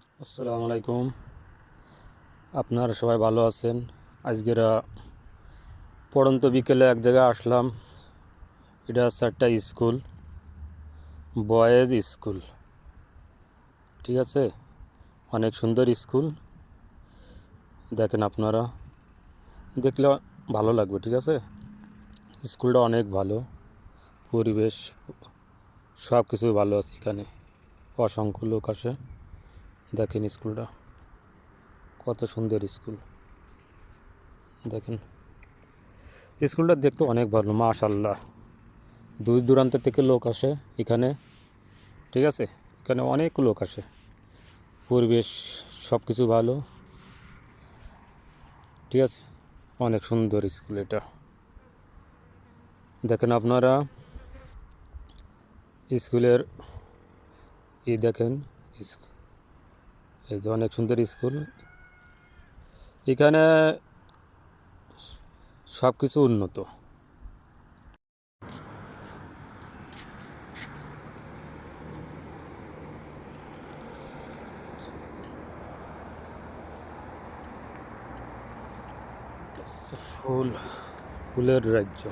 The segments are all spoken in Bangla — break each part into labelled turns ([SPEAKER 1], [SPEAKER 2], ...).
[SPEAKER 1] আসসালামু আলাইকুম। আপনারা সবাই ভালো আছেন? আজকের পড়ন্ত বিকেলে এক জায়গায় আসলাম। এটা হচ্ছে একটা স্কুল, বয়েজ স্কুল। ঠিক আছে, অনেক সুন্দর স্কুল। দেখেন, আপনারা দেখলে ভালো লাগবে। ঠিক আছে, স্কুলটা অনেক ভালো, পরিবেশ সব কিছু ভালো আছে। এখানে অসংখ্য লোক আসে। দেখেন স্কুলটা কত সুন্দর স্কুল। দেখেন স্কুলটা দেখতে অনেক ভালো, মাশাআল্লাহ। দূর দূরান্ত থেকে লোক আসে এখানে। ঠিক আছে, এখানে অনেক লোক আসে। পরিবেশ সব কিছু ভালো। ঠিক আছে, অনেক সুন্দর স্কুল এটা। দেখেন আপনারা স্কুলের দেখেন, এই যে অনেক সুন্দর স্কুল। এখানে সব কিছু উন্নত। ফুলের রাজ্য।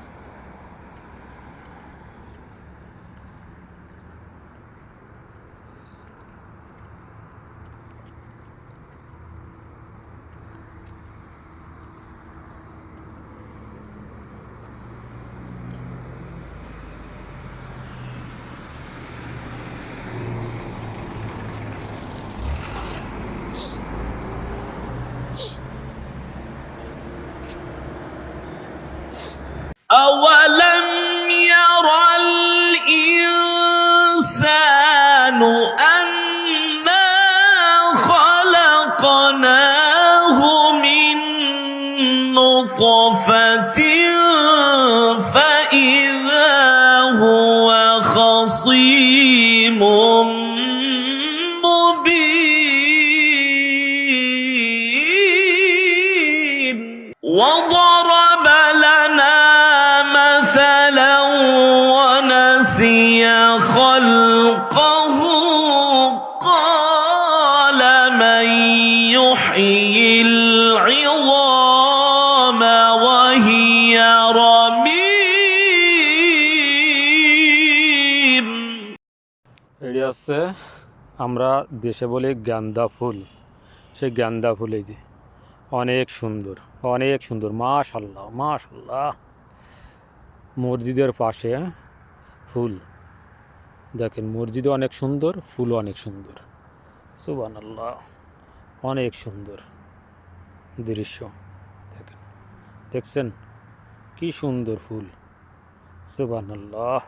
[SPEAKER 2] أولم ير الإنسان أنا خلقناه من نطفة فإذا هو خصيم مبين وضرب لنا مثلا ونسي خلقه قال من يحيي العظام وهي رميم।
[SPEAKER 1] এটি আছে আমরা দেশে বলি গাঁদা ফুল। সেই গাঁদা ফুল এই যে অনেক সুন্দর, অনেক সুন্দর, মাশাআল্লাহ মাশাআল্লাহ। মসজিদের পাশে ফুল। দেখেন মসজিদও অনেক সুন্দর, ফুলও অনেক সুন্দর। সুবহানাল্লাহ, অনেক সুন্দর দৃশ্য। দেখেন, দেখছেন কি সুন্দর ফুল। সুবহানাল্লাহ।